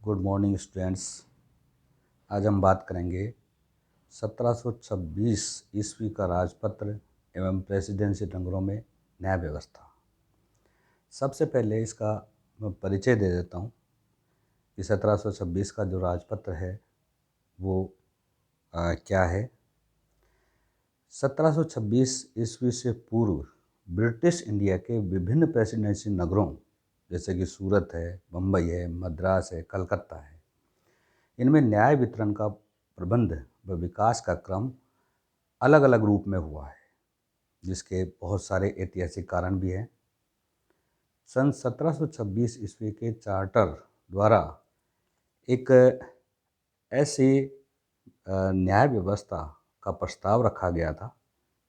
Good morning students. आज हम बात करेंगे 1726 ईस्वी का राजपत्र एवं प्रेसिडेंसी नगरों में न्याय व्यवस्था। सबसे पहले इसका मैं परिचय दे देता हूँ कि 1726 का जो राजपत्र है वो क्या है। 1726 ईस्वी से पूर्व ब्रिटिश इंडिया के विभिन्न प्रेसिडेंसी नगरों जैसे कि सूरत है, मुंबई है, मद्रास है, कलकत्ता है, इनमें न्याय वितरण का प्रबंध व विकास का क्रम अलग अलग रूप में हुआ है, जिसके बहुत सारे ऐतिहासिक कारण भी हैं। सन 1726 ईस्वी के चार्टर द्वारा एक ऐसी न्याय व्यवस्था का प्रस्ताव रखा गया था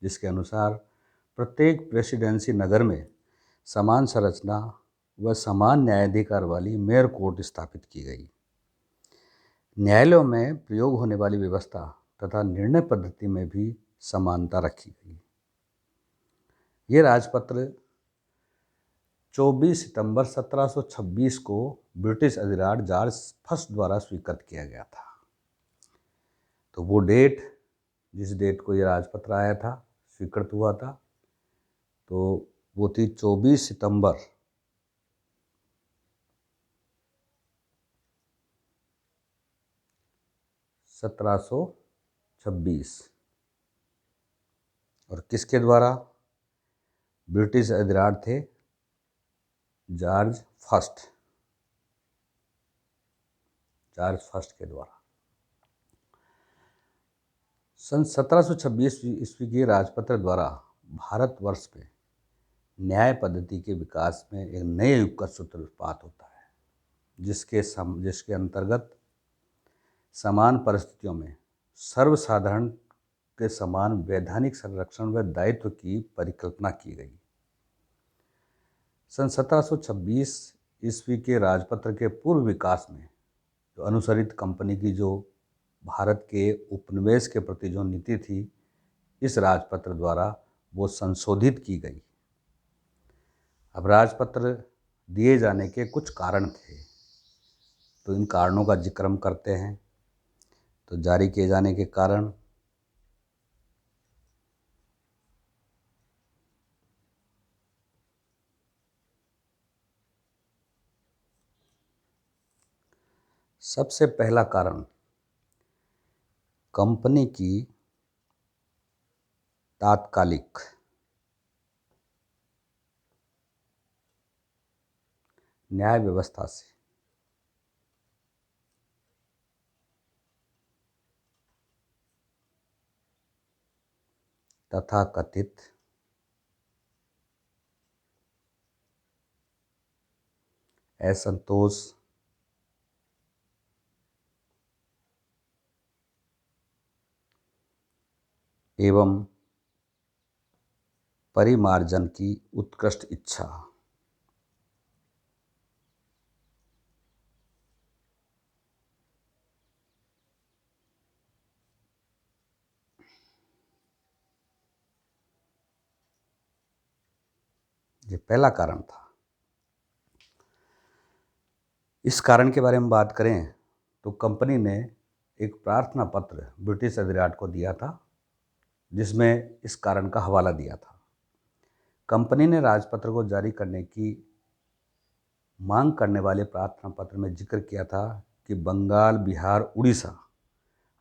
जिसके अनुसार प्रत्येक प्रेसिडेंसी नगर में समान संरचना व समान न्यायाधिकार वाली मेयर कोर्ट स्थापित की गई। न्यायालयों में प्रयोग होने वाली व्यवस्था तथा निर्णय पद्धति में भी समानता रखी गई। ये राजपत्र 24 सितंबर 1726 को ब्रिटिश अधिराज जॉर्ज फर्स्ट द्वारा स्वीकृत किया गया था। तो वो डेट, जिस डेट को ये राजपत्र आया था, स्वीकृत हुआ था, तो वो थी 24 सितंबर 1726। और किसके द्वारा? ब्रिटिश अधिराज थे जॉर्ज फर्स्ट के द्वारा। सन 1726 ईस्वी के राजपत्र द्वारा भारतवर्ष में न्याय पद्धति के विकास में एक नए युग का सूत्रपात होता है, जिसके अंतर्गत समान परिस्थितियों में सर्वसाधारण के समान वैधानिक संरक्षण व दायित्व की परिकल्पना की गई। सन 1726 ईस्वी के राजपत्र के पूर्व विकास में जो अनुसरित कंपनी की जो भारत के उपनिवेश के प्रति जो नीति थी, इस राजपत्र द्वारा वो संशोधित की गई। अब राजपत्र दिए जाने के कुछ कारण थे, तो इन कारणों का जिक्र हम करते हैं। तो जारी किए जाने के कारण सबसे पहला कारण कंपनी की तात्कालिक न्याय व्यवस्था से तथाकथित असंतोष एवं परिमार्जन की उत्कृष्ट इच्छा। ये पहला कारण था। इस कारण के बारे में बात करें तो कंपनी ने एक प्रार्थना पत्र ब्रिटिश अधिराज को दिया था, जिसमें इस कारण का हवाला दिया था। कंपनी ने राजपत्र को जारी करने की मांग करने वाले प्रार्थना पत्र में जिक्र किया था कि बंगाल, बिहार, उड़ीसा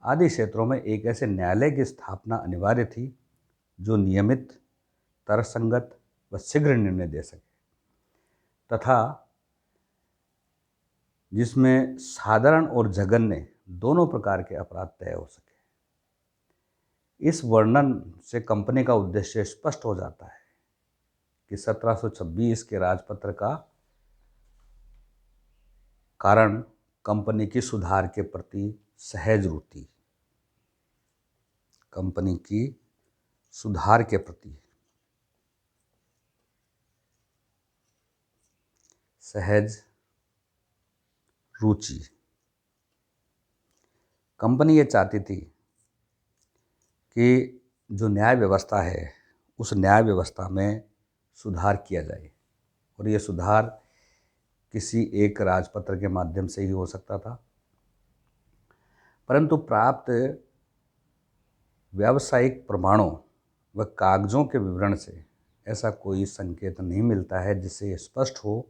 आदि क्षेत्रों में एक ऐसे न्यायालय की स्थापना अनिवार्य थी जो नियमित, तर्कसंगत व शीघ्र निर्णय दे सके तथा जिसमें साधारण और जघन्य दोनों प्रकार के अपराध तय हो सके। इस वर्णन से कंपनी का उद्देश्य स्पष्ट हो जाता है कि 1726 के राजपत्र का कारण कंपनी की सुधार के प्रति सहज रुचि, कंपनी की सुधार के प्रति सहज रुचि। कंपनी ये चाहती थी कि जो न्याय व्यवस्था है, उस न्याय व्यवस्था में सुधार किया जाए, और ये सुधार किसी एक राजपत्र के माध्यम से ही हो सकता था, परंतु प्राप्त व्यावसायिक प्रमाणों व कागज़ों के विवरण से ऐसा कोई संकेत नहीं मिलता है जिससे ये स्पष्ट हो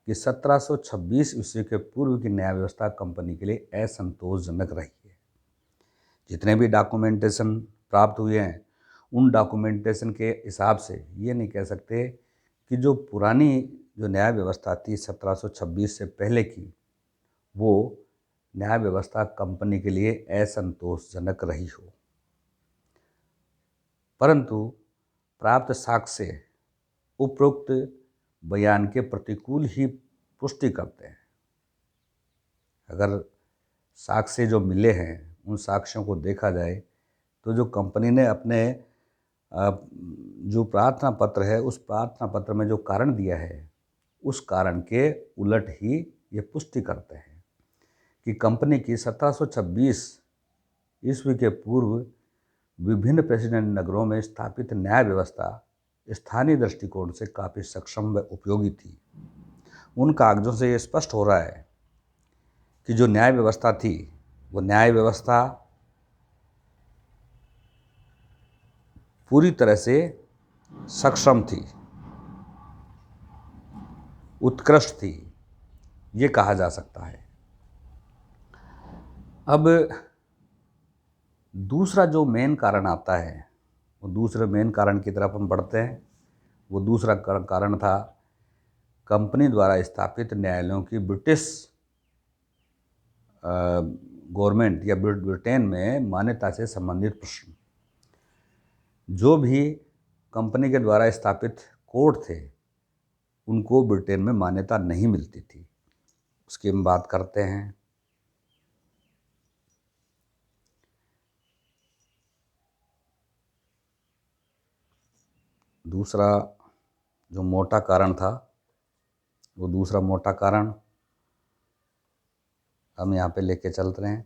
कि 1726 ईस्वी के पूर्व की न्याय व्यवस्था कंपनी के लिए असंतोषजनक रही है। जितने भी डॉक्यूमेंटेशन प्राप्त हुए हैं, उन डॉक्यूमेंटेशन के हिसाब से ये नहीं कह सकते कि जो पुरानी जो न्याय व्यवस्था थी 1726 से पहले की, वो न्याय व्यवस्था कंपनी के लिए असंतोषजनक रही हो। परंतु प्राप्त साक्ष्य उपरोक्त बयान के प्रतिकूल ही पुष्टि करते हैं। अगर साक्ष्य जो मिले हैं, उन साक्ष्यों को देखा जाए तो जो कंपनी ने अपने जो प्रार्थना पत्र है, उस प्रार्थना पत्र में जो कारण दिया है, उस कारण के उलट ही ये पुष्टि करते हैं कि कंपनी की 1726 ईस्वी के पूर्व विभिन्न प्रेसिडेंट नगरों में स्थापित न्याय व्यवस्था स्थानीय दृष्टिकोण से काफ़ी सक्षम व उपयोगी थी। उन कागज़ों से ये स्पष्ट हो रहा है कि जो न्याय व्यवस्था थी, वो न्याय व्यवस्था पूरी तरह से सक्षम थी, उत्कृष्ट थी, ये कहा जा सकता है। अब दूसरा जो मेन कारण आता है, वो दूसरे मेन कारण की तरफ हम बढ़ते हैं। वो दूसरा कारण था कंपनी द्वारा स्थापित न्यायालयों की ब्रिटिश गवर्नमेंट या ब्रिटेन में मान्यता से संबंधित प्रश्न। जो भी कंपनी के द्वारा स्थापित कोर्ट थे, उनको ब्रिटेन में मान्यता नहीं मिलती थी। उसकी हम बात करते हैं। दूसरा जो मोटा कारण था, वो दूसरा मोटा कारण हम यहाँ पे लेके चल रहे हैं।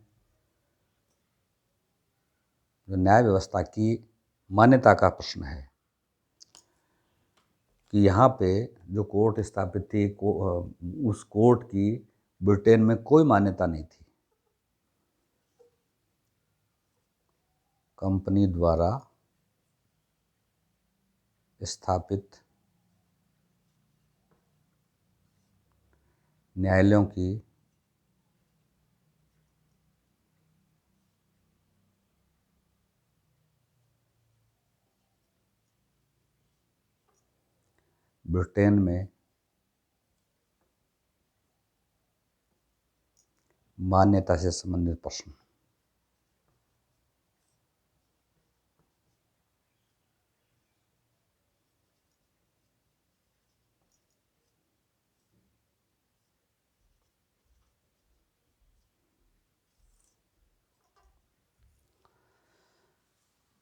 जो न्याय व्यवस्था की मान्यता का प्रश्न है कि यहाँ पे जो कोर्ट स्थापित थी, उस कोर्ट की ब्रिटेन में कोई मान्यता नहीं थी। कंपनी द्वारा स्थापित न्यायालयों की ब्रिटेन में मान्यता से संबंधित प्रश्न।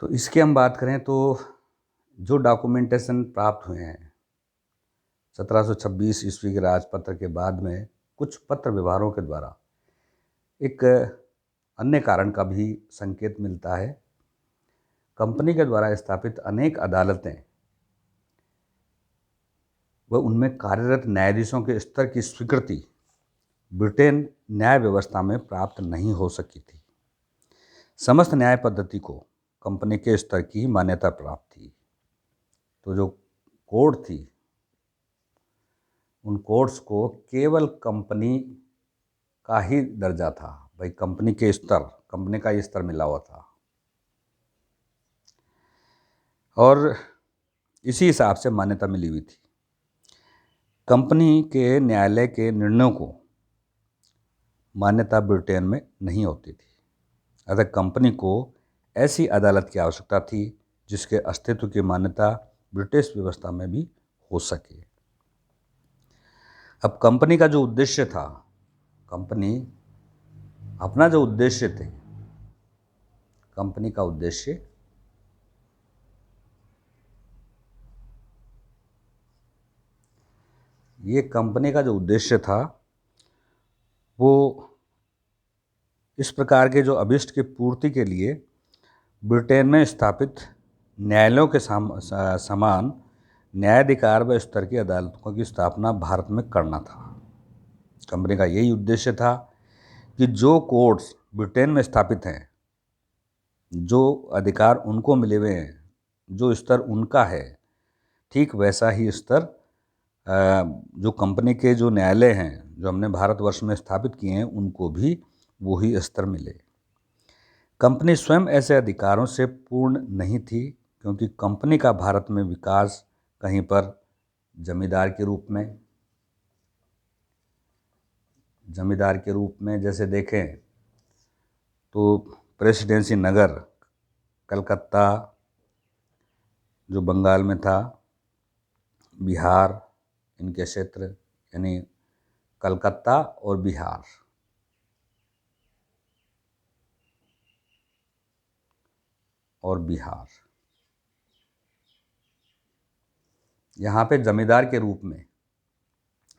तो इसकी हम बात करें तो जो डॉक्यूमेंटेशन प्राप्त हुए हैं 1726 ईस्वी के राजपत्र के बाद में कुछ पत्र व्यवहारों के द्वारा एक अन्य कारण का भी संकेत मिलता है। कंपनी के द्वारा स्थापित अनेक अदालतें व उनमें कार्यरत न्यायाधीशों के स्तर की स्वीकृति ब्रिटेन न्याय व्यवस्था में प्राप्त नहीं हो सकी थी। समस्त न्याय पद्धति को कंपनी के स्तर की मान्यता प्राप्त थी। तो जो कोर्ट थी, उन कोर्ट्स को केवल कंपनी का ही दर्जा था। भाई कंपनी के स्तर, कंपनी का स्तर मिला हुआ था और इसी हिसाब से मान्यता मिली हुई थी। कंपनी के न्यायालय के निर्णयों को मान्यता ब्रिटेन में नहीं होती थी। अतः कंपनी को ऐसी अदालत की आवश्यकता थी जिसके अस्तित्व की मान्यता ब्रिटिश व्यवस्था में भी हो सके। अब कंपनी का जो उद्देश्य था, कंपनी अपना जो उद्देश्य थे, कंपनी का उद्देश्य ये कंपनी का जो उद्देश्य था वो इस प्रकार के जो अभिष्ट की पूर्ति के लिए ब्रिटेन में स्थापित न्यायालयों के समान न्यायाधिकार व स्तर की अदालतों की स्थापना भारत में करना था। कंपनी का यही उद्देश्य था कि जो कोर्ट्स ब्रिटेन में स्थापित हैं, जो अधिकार उनको मिले हुए हैं, जो स्तर उनका है, ठीक वैसा ही स्तर जो कंपनी के जो न्यायालय हैं, जो हमने भारतवर्ष में स्थापित किए हैं, उनको भी वही स्तर मिले। कंपनी स्वयं ऐसे अधिकारों से पूर्ण नहीं थी, क्योंकि कंपनी का भारत में विकास कहीं पर जमींदार के रूप में जैसे देखें तो प्रेसिडेंसी नगर कलकत्ता जो बंगाल में था, बिहार, इनके क्षेत्र यानी कलकत्ता और बिहार, यहाँ पे जमींदार के रूप में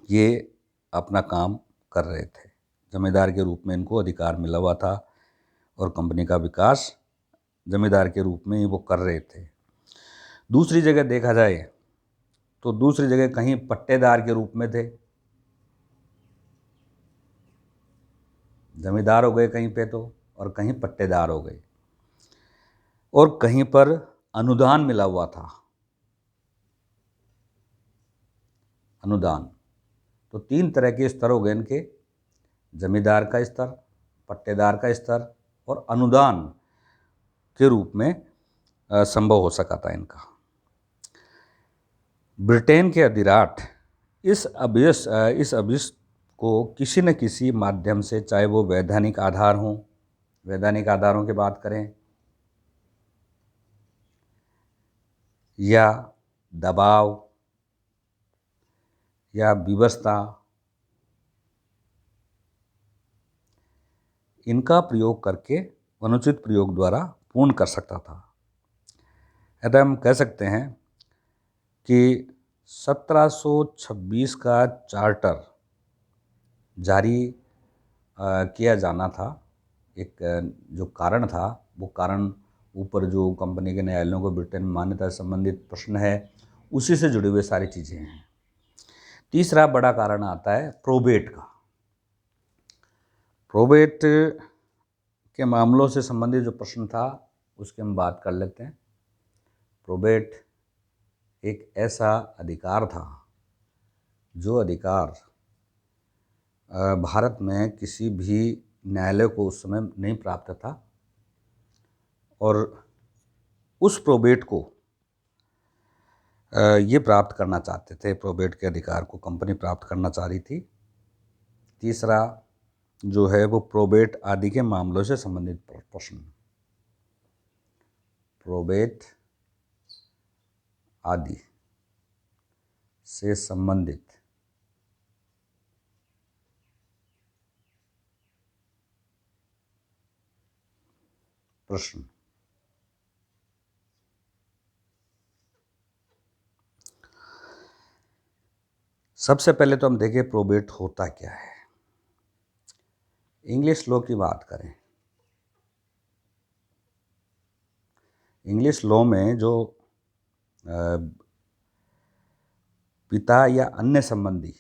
ये अपना काम कर रहे थे। जमींदार के रूप में इनको अधिकार मिला हुआ था और कंपनी का विकास जमींदार के रूप में ही वो कर रहे थे। दूसरी जगह देखा जाए तो दूसरी जगह कहीं पट्टेदार के रूप में थे, जमींदार हो गए कहीं पे तो, और कहीं पट्टेदार हो गए, और कहीं पर अनुदान मिला हुआ था। अनुदान तो 3 तरह के स्तर हो गए इनके, जमींदार का स्तर, पट्टेदार का स्तर और अनुदान के रूप में संभव हो सका था इनका। ब्रिटेन के अधिराट इस अभिष्ट को किसी न किसी माध्यम से, चाहे वो वैधानिक आधार हों, वैधानिक आधारों की बात करें, या दबाव या विवशता, इनका प्रयोग करके अनुचित प्रयोग द्वारा पूर्ण कर सकता था। अतः हम कह सकते हैं कि 1726 का चार्टर जारी किया जाना था। एक जो कारण था, वो कारण ऊपर जो कंपनी के न्यायालयों को ब्रिटेन में मान्यता से संबंधित प्रश्न है, उसी से जुड़े हुए सारी चीज़ें हैं। तीसरा बड़ा कारण आता है प्रोबेट का। प्रोबेट के मामलों से संबंधित जो प्रश्न था, उसकी हम बात कर लेते हैं। प्रोबेट एक ऐसा अधिकार था जो अधिकार भारत में किसी भी न्यायालय को उस समय नहीं प्राप्त था, और उस प्रोबेट को ये प्राप्त करना चाहते थे, प्रोबेट के अधिकार को कंपनी प्राप्त करना चाह रही थी। तीसरा जो है वो प्रोबेट आदि के मामलों से संबंधित प्रश्न, प्रोबेट आदि से संबंधित प्रश्न। सबसे पहले तो हम देखें प्रोबेट होता क्या है। इंग्लिश लॉ की बात करें, इंग्लिश लॉ में जो पिता या अन्य संबंधी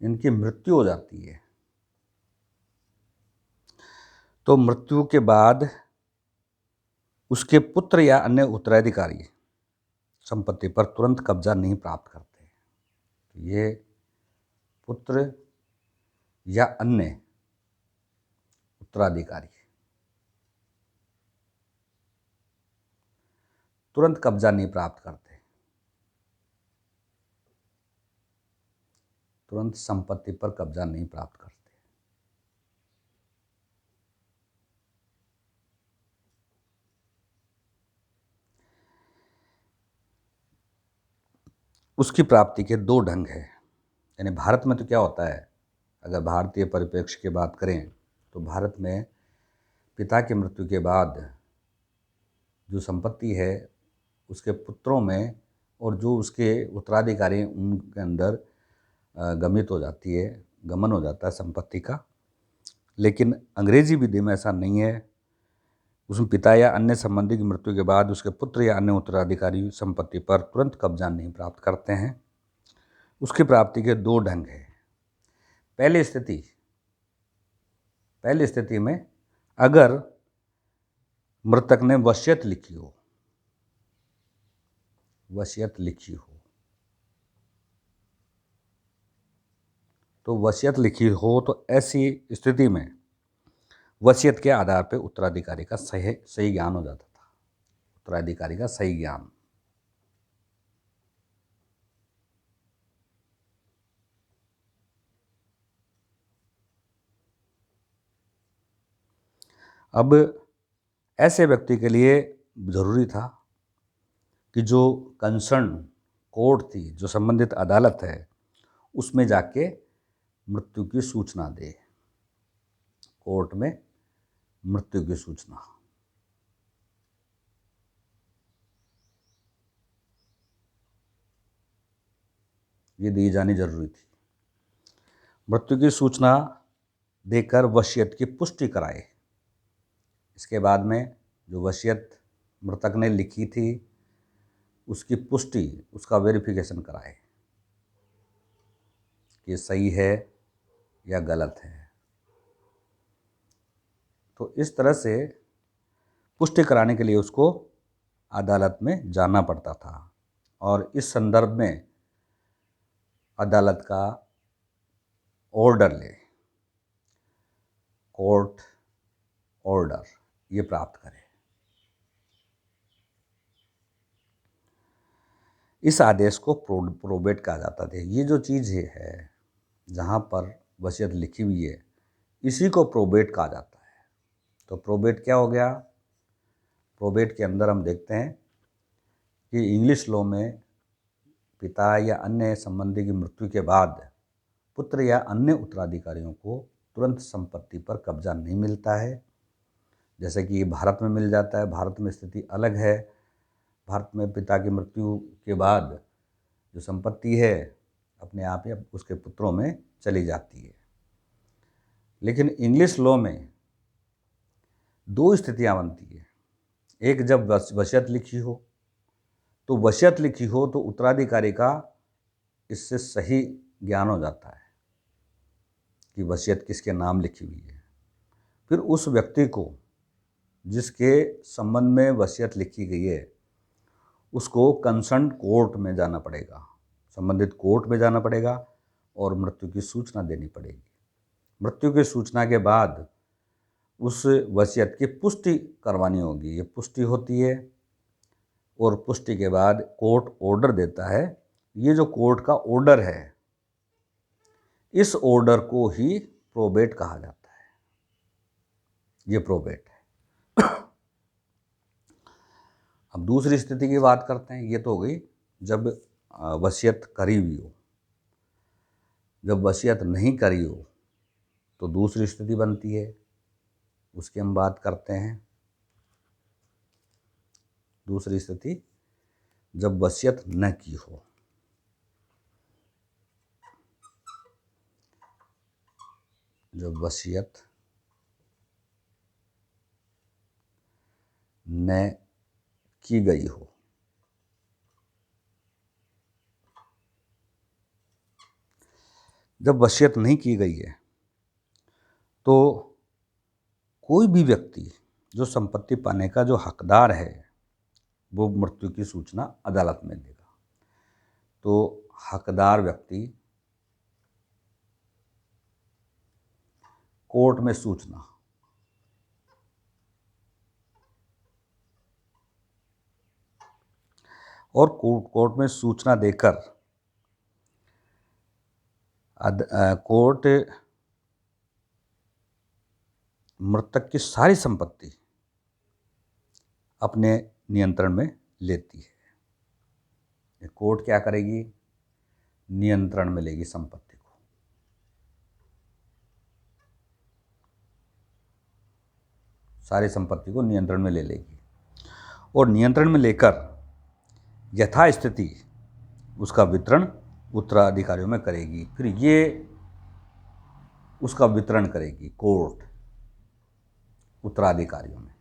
इनकी मृत्यु हो जाती है, तो मृत्यु के बाद उसके पुत्र या अन्य उत्तराधिकारी संपत्ति पर तुरंत कब्जा नहीं प्राप्त करते। तो ये पुत्र या अन्य उत्तराधिकारी तुरंत कब्जा नहीं प्राप्त करते, तुरंत संपत्ति पर कब्जा नहीं प्राप्त करते। उसकी प्राप्ति के 2 ढंग हैं। यानी भारत में तो क्या होता है, अगर भारतीय परिप्रेक्ष्य की बात करें तो भारत में पिता की मृत्यु के बाद जो संपत्ति है उसके पुत्रों में और जो उसके उत्तराधिकारी हैं उनके अंदर गमित हो जाती है, गमन हो जाता है संपत्ति का। लेकिन अंग्रेजी विधि में ऐसा नहीं है। उसमें पिता या अन्य संबंधी की मृत्यु के बाद उसके पुत्र या अन्य उत्तराधिकारी संपत्ति पर तुरंत कब्जा नहीं प्राप्त करते हैं। उसकी प्राप्ति के दो ढंग हैं। पहली स्थिति में अगर मृतक ने वसीयत लिखी हो तो ऐसी स्थिति में वसीयत के आधार पर उत्तराधिकारी का सही ज्ञान हो जाता था। उत्तराधिकारी का सही ज्ञान। अब ऐसे व्यक्ति के लिए ज़रूरी था कि जो कंसर्न कोर्ट थी, जो संबंधित अदालत है, उसमें जाके मृत्यु की सूचना दे। कोर्ट में मृत्यु की सूचना ये दी जानी जरूरी थी। मृत्यु की सूचना देकर वसीयत की पुष्टि कराए। इसके बाद में जो वसीयत मृतक ने लिखी थी उसकी पुष्टि, उसका वेरिफिकेशन कराए कि सही है या गलत है। तो इस तरह से पुष्टि कराने के लिए उसको अदालत में जाना पड़ता था और इस संदर्भ में अदालत का ऑर्डर कोर्ट ऑर्डर ये प्राप्त करे। इस आदेश को प्रोबेट कहा जाता था। ये जो चीज़ है जहाँ पर वसीयत लिखी हुई है, इसी को प्रोबेट कहा जाता है। तो प्रोबेट क्या हो गया? प्रोबेट के अंदर हम देखते हैं कि इंग्लिश लॉ में पिता या अन्य संबंधी की मृत्यु के बाद पुत्र या अन्य उत्तराधिकारियों को तुरंत संपत्ति पर कब्जा नहीं मिलता है, जैसे कि भारत में मिल जाता है। भारत में स्थिति अलग है। भारत में पिता की मृत्यु के बाद जो संपत्ति है अपने आप ही उसके पुत्रों में चली जाती है। लेकिन इंग्लिश लॉ में दो स्थितियां बनती है। एक, जब वसीयत लिखी हो, तो वसीयत लिखी हो तो उत्तराधिकारी का इससे सही ज्ञान हो जाता है कि वसीयत किसके नाम लिखी हुई है। फिर उस व्यक्ति को जिसके संबंध में वसीयत लिखी गई है उसको कंसर्न कोर्ट में जाना पड़ेगा, संबंधित कोर्ट में जाना पड़ेगा और मृत्यु की सूचना देनी पड़ेगी। मृत्यु की सूचना के बाद उस वसीयत की पुष्टि करवानी होगी। ये पुष्टि होती है और पुष्टि के बाद कोर्ट ऑर्डर देता है। ये जो कोर्ट का ऑर्डर है, इस ऑर्डर को ही प्रोबेट कहा जाता है। ये प्रोबेट है। अब दूसरी स्थिति की बात करते हैं। ये तो हो गई जब वसीयत करी हुई हो। जब वसीयत नहीं करी हो तो दूसरी स्थिति बनती है, उसकी हम बात करते हैं। दूसरी स्थिति, जब वसीयत न की हो। जब वसीयत न की गई हो। जब वसीयत नहीं की गई है तो कोई भी व्यक्ति जो संपत्ति पाने का जो हकदार है वो मृत्यु की सूचना अदालत में देगा। तो हकदार व्यक्ति कोर्ट में सूचना, और कोर्ट में सूचना देकर कोर्ट मृतक की सारी संपत्ति अपने नियंत्रण में लेती है। कोर्ट क्या करेगी? नियंत्रण में लेगी संपत्ति को। सारी संपत्ति को नियंत्रण में ले लेगी और नियंत्रण में लेकर यथास्थिति उसका वितरण उत्तराधिकारियों में करेगी। फिर ये उसका वितरण करेगी कोर्ट उत्तराधिकारियों में।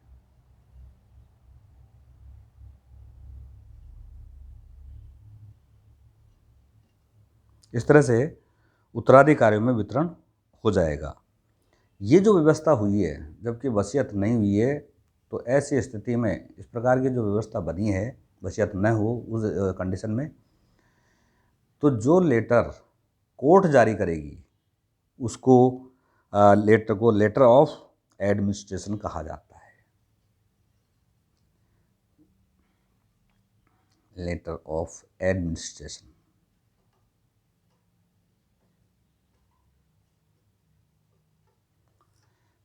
इस तरह से उत्तराधिकारियों में वितरण हो जाएगा। ये जो व्यवस्था हुई है, जबकि वसीयत नहीं हुई है, तो ऐसी स्थिति में इस प्रकार की जो व्यवस्था बनी है, वसीयत न हो उस कंडीशन में, तो जो लेटर कोर्ट जारी करेगी उसको लेटर को लेटर ऑफ एडमिनिस्ट्रेशन कहा जाता है। Letter of administration.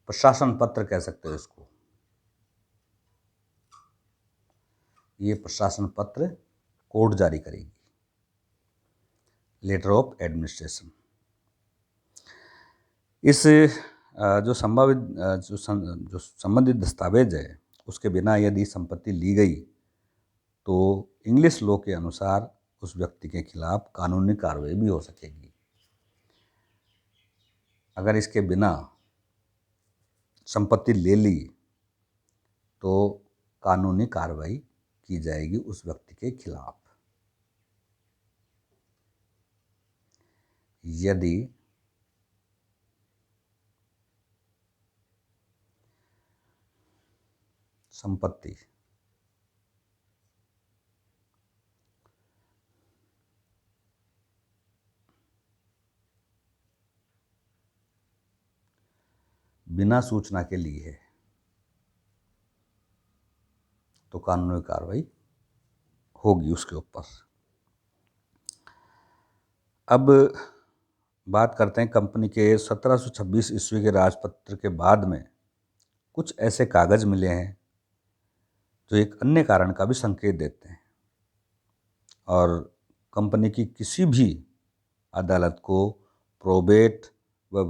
प्रशासन पत्र कह सकते हो इसको। ये प्रशासन पत्र कोर्ट जारी करेगी, लेटर ऑफ एडमिनिस्ट्रेशन। इस जो संभावित जो संबंधित दस्तावेज है, उसके बिना यदि संपत्ति ली गई तो इंग्लिश लॉ के अनुसार उस व्यक्ति के खिलाफ कानूनी कार्रवाई भी हो सकेगी। अगर इसके बिना संपत्ति ले ली तो कानूनी कार्रवाई की जाएगी उस व्यक्ति के खिलाफ। यदि संपत्ति बिना सूचना के लिए है तो कानूनी कार्रवाई होगी उसके ऊपर। अब बात करते हैं कंपनी के 1726 ईस्वी के राजपत्र के बाद में कुछ ऐसे कागज मिले हैं जो एक अन्य कारण का भी संकेत देते हैं और कंपनी की किसी भी अदालत को प्रोबेट व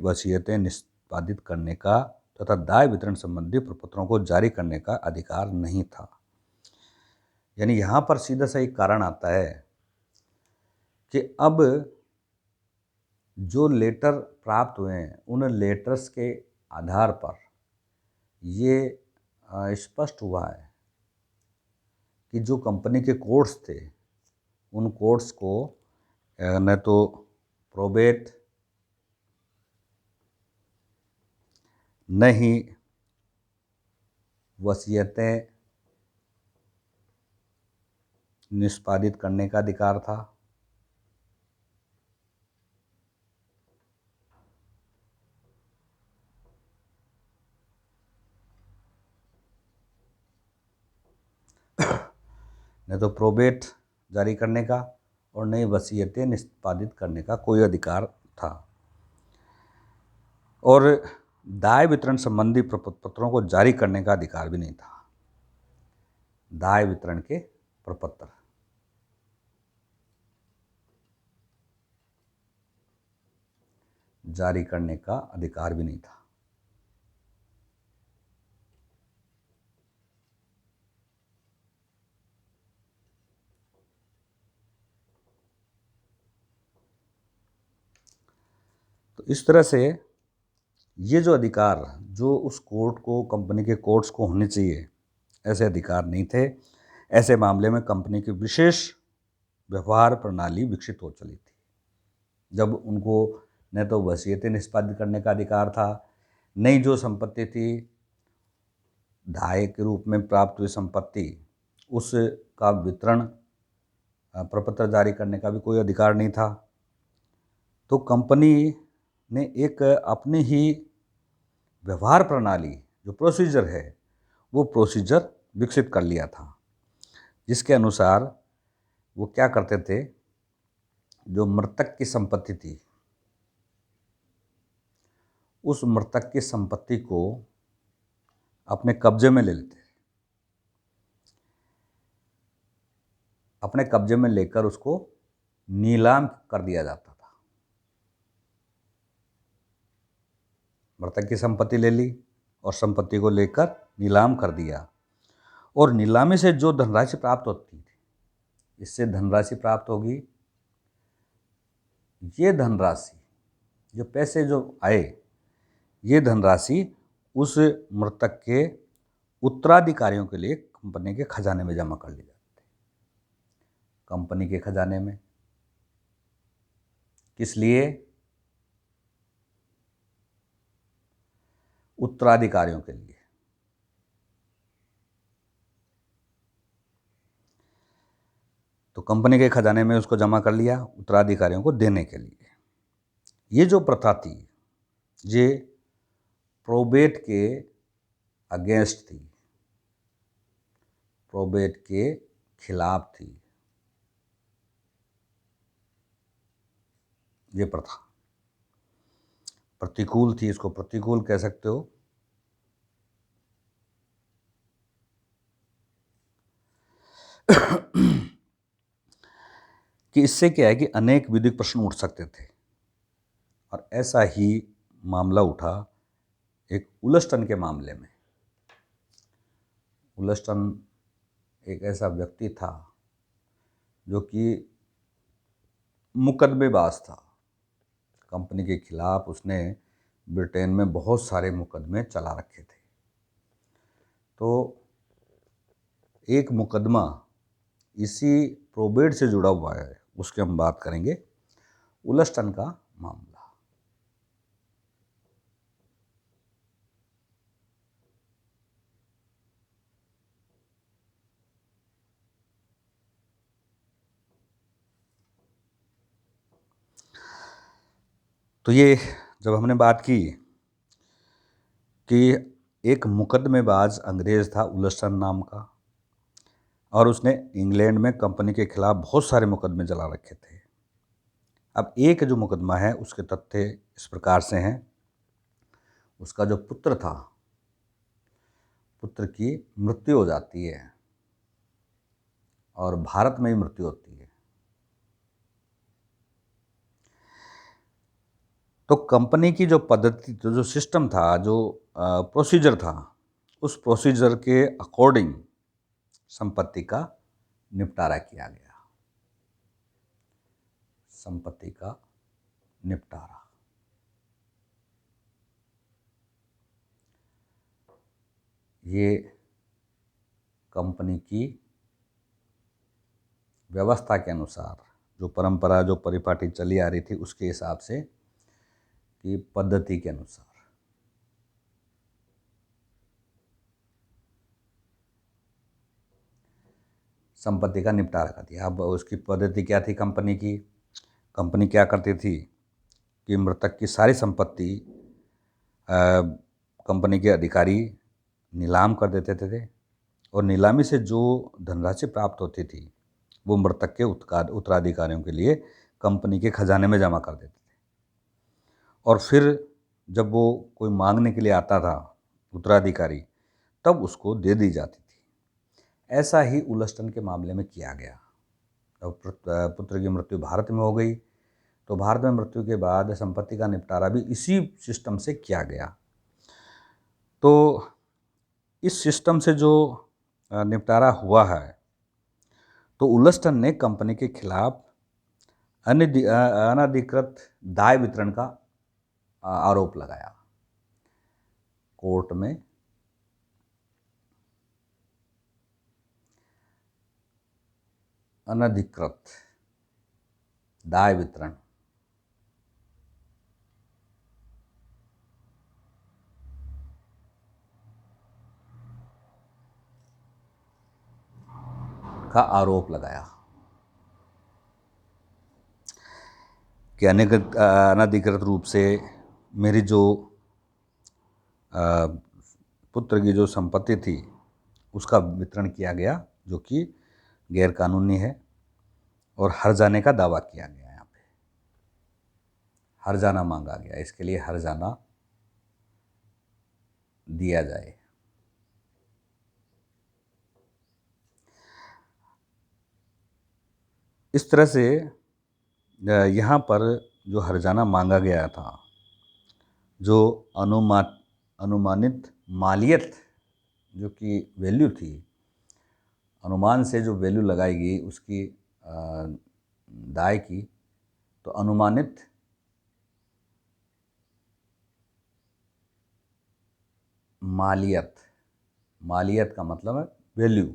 वसीयतें निष्पादित करने का तथा दाय वितरण संबंधी प्रपत्रों को जारी करने का अधिकार नहीं था। यानी यहाँ पर सीधा सा एक कारण आता है कि अब जो लेटर प्राप्त हुए हैं, उन लेटर्स के आधार पर ये स्पष्ट हुआ है कि जो कंपनी के कोर्ट्स थे, उन कोर्ट्स को न तो प्रोबेट न ही वसीयतें निष्पादित करने का अधिकार था, न तो प्रोबेट जारी करने का और न ही वसीयतें निष्पादित करने का कोई अधिकार था। और दाय वितरण संबंधी प्रपत्रों को जारी करने का अधिकार भी नहीं था। दाय वितरण के प्रपत्र जारी करने का अधिकार भी नहीं था। तो इस तरह से ये जो अधिकार जो उस कोर्ट को, कंपनी के कोर्ट्स को होने चाहिए, ऐसे अधिकार नहीं थे। ऐसे मामले में कंपनी की विशेष व्यवहार प्रणाली विकसित हो चली थी, जब उनको न तो वसीयतें निष्पादित करने का अधिकार था, न ही जो संपत्ति थी दाय के रूप में प्राप्त हुई संपत्ति, उसका वितरण प्रपत्र जारी करने का भी कोई अधिकार नहीं था। तो कंपनी ने एक अपनी ही व्यवहार प्रणाली, जो प्रोसीजर है, वो प्रोसीजर विकसित कर लिया था, जिसके अनुसार वो क्या करते थे, जो मृतक की संपत्ति थी, उस मृतक की संपत्ति को अपने कब्जे में ले लेते, अपने कब्जे में लेकर उसको नीलाम कर दिया जाता था। मृतक की संपत्ति ले ली और संपत्ति को लेकर नीलाम कर दिया, और नीलामी से जो धनराशि प्राप्त होती थी, इससे धनराशि प्राप्त होगी, ये धनराशि, जो पैसे जो आए, ये धनराशि उस मृतक के उत्तराधिकारियों के लिए कंपनी के खजाने में जमा कर ली जाती थी। कंपनी के खजाने में किस लिए? उत्तराधिकारियों के लिए। तो कंपनी के खजाने में उसको जमा कर लिया उत्तराधिकारियों को देने के लिए। ये जो प्रथा थी ये प्रोबेट के अगेंस्ट थी, प्रोबेट के खिलाफ थी ये प्रथा, प्रतिकूल थी, इसको प्रतिकूल कह सकते हो। कि इससे क्या है कि अनेक विधिक प्रश्न उठ सकते थे, और ऐसा ही मामला उठा एक उलस्टन के मामले में। उलस्टन एक ऐसा व्यक्ति था जो कि मुकदमेबाज था। कंपनी के खिलाफ उसने ब्रिटेन में बहुत सारे मुकदमे चला रखे थे। तो एक मुकदमा इसी प्रोबेट से जुड़ा हुआ है, उसकी हम बात करेंगे, उलस्टन का मामला। तो ये जब हमने बात की कि एक मुकदमेबाज अंग्रेज़ था उलस्टन नाम का, और उसने इंग्लैंड में कंपनी के खिलाफ बहुत सारे मुकदमे चला रखे थे। अब एक जो मुकदमा है उसके तथ्य इस प्रकार से हैं। उसका जो पुत्र था, पुत्र की मृत्यु हो जाती है और भारत में ही मृत्यु होती है। तो कंपनी की जो पद्धति, जो सिस्टम था, जो प्रोसीजर था, उस प्रोसीजर के अकॉर्डिंग संपत्ति का निपटारा किया गया। संपत्ति का निपटारा। ये कंपनी की व्यवस्था के अनुसार, जो परंपरा, जो परिपाटी चली आ रही थी उसके हिसाब से, की पद्धति के अनुसार। संपत्ति का निपटारा कर दिया। अब उसकी पद्धति क्या थी कंपनी की? कंपनी क्या करती थी कि मृतक की सारी संपत्ति कंपनी के अधिकारी नीलाम कर देते थे, और नीलामी से जो धनराशि प्राप्त होती थी वो मृतक के उत्तराधिकारियों के लिए कंपनी के खजाने में जमा कर देते थे। और फिर जब वो कोई मांगने के लिए आता था उत्तराधिकारी, तब उसको दे दी जाती थी। ऐसा ही उलस्टन के मामले में किया गया। अब पुत्र की मृत्यु भारत में हो गई, तो भारत में मृत्यु के बाद संपत्ति का निपटारा भी इसी सिस्टम से किया गया। तो इस सिस्टम से जो निपटारा हुआ है, तो उलस्टन ने कंपनी के खिलाफ अनधिकृत दाय वितरण का आरोप लगाया कोर्ट में। अनधिकृत दाय वितरण का आरोप लगाया कि अनधिकृत रूप से मेरी जो पुत्र की जो संपत्ति थी उसका वितरण किया गया, जो कि गैरकानूनी है, और हर्जाने का दावा किया गया। यहाँ पे हर्जाना मांगा गया, इसके लिए हर्जाना दिया जाए। इस तरह से यहाँ पर जो हर्जाना मांगा गया था, जो अनुमानित मालियत जो कि वैल्यू थी, अनुमान से जो वैल्यू लगाई गई उसकी दाय की, तो अनुमानित मालियत, मालियत का मतलब है वैल्यू,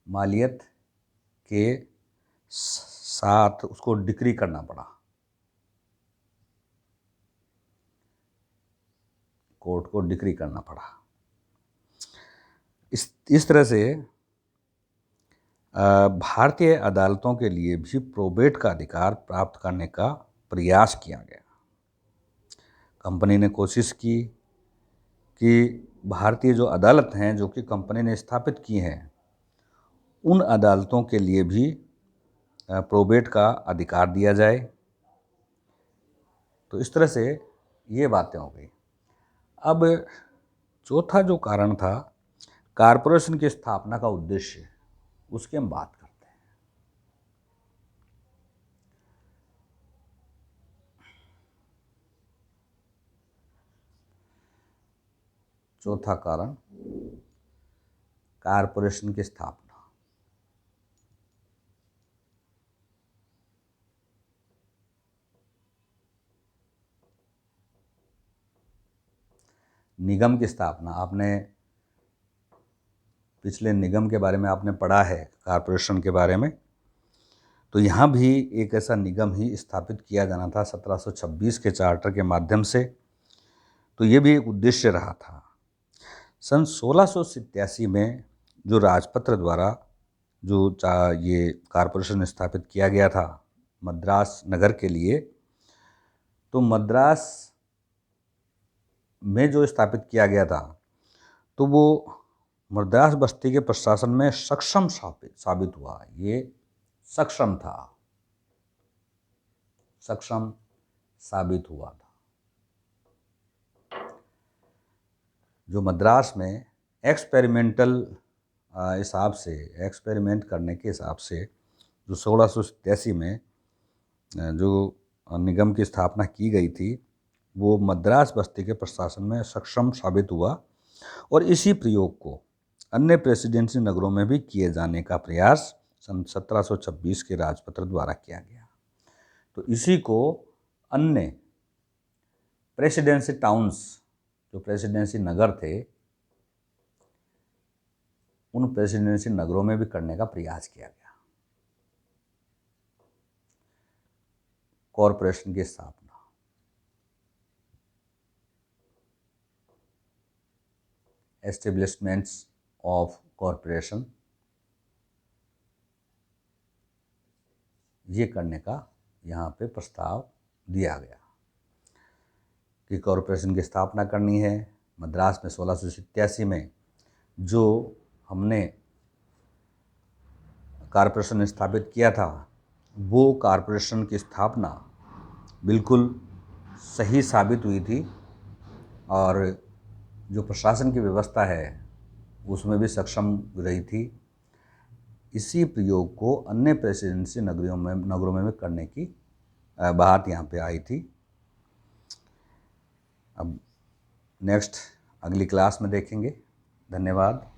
मालियत के साथ उसको डिक्री करना पड़ा, कोर्ट को डिक्री करना पड़ा। इस तरह से भारतीय अदालतों के लिए भी प्रोबेट का अधिकार प्राप्त करने का प्रयास किया गया। कंपनी ने कोशिश की कि भारतीय जो अदालत हैं जो कि कंपनी ने स्थापित की हैं, उन अदालतों के लिए भी प्रोबेट का अधिकार दिया जाए। तो इस तरह से ये बातें हो गई। अब चौथा जो कारण था कारपोरेशन की स्थापना का उद्देश्य, उसकी हम बात करते हैं। चौथा कारण कारपोरेशन की स्थापना। निगम की स्थापना, आपने पिछले निगम के बारे में आपने पढ़ा है, कारपोरेशन के बारे में। तो यहाँ भी एक ऐसा निगम ही स्थापित किया जाना था 1726 के चार्टर के माध्यम से। तो ये भी एक उद्देश्य रहा था। सन 1687 में जो राजपत्र द्वारा जो ये कारपोरेशन स्थापित किया गया था मद्रास नगर के लिए, तो मद्रास में जो स्थापित किया गया था तो वो मद्रास बस्ती के प्रशासन में सक्षम साबित हुआ। ये सक्षम था, सक्षम साबित हुआ था। जो मद्रास में एक्सपेरिमेंटल हिसाब से, एक्सपेरिमेंट करने के हिसाब से जो 1687 में जो निगम की स्थापना की गई थी, वो मद्रास बस्ती के प्रशासन में सक्षम साबित हुआ और इसी प्रयोग को अन्य प्रेसिडेंसी नगरों में भी किए जाने का प्रयास सन 1726 के राजपत्र द्वारा किया गया। तो इसी को अन्य प्रेसिडेंसी टाउन्स, जो प्रेसिडेंसी नगर थे, उन प्रेसिडेंसी नगरों में भी करने का प्रयास किया गया। कॉरपोरेशन की स्थापना, एस्टेब्लिशमेंट्स ऑफ कॉरपोरेशन, ये करने का यहाँ पे प्रस्ताव दिया गया कि कॉरपोरेशन की स्थापना करनी है। मद्रास में 1687 में जो हमने कॉरपोरेशन स्थापित किया था, वो कॉरपोरेशन की स्थापना बिल्कुल सही साबित हुई थी और जो प्रशासन की व्यवस्था है उसमें भी सक्षम रही थी। इसी प्रयोग को अन्य प्रेसिडेंसी नगरों में भी करने की बात यहाँ पे आई थी। अब नेक्स्ट अगली क्लास में देखेंगे। धन्यवाद।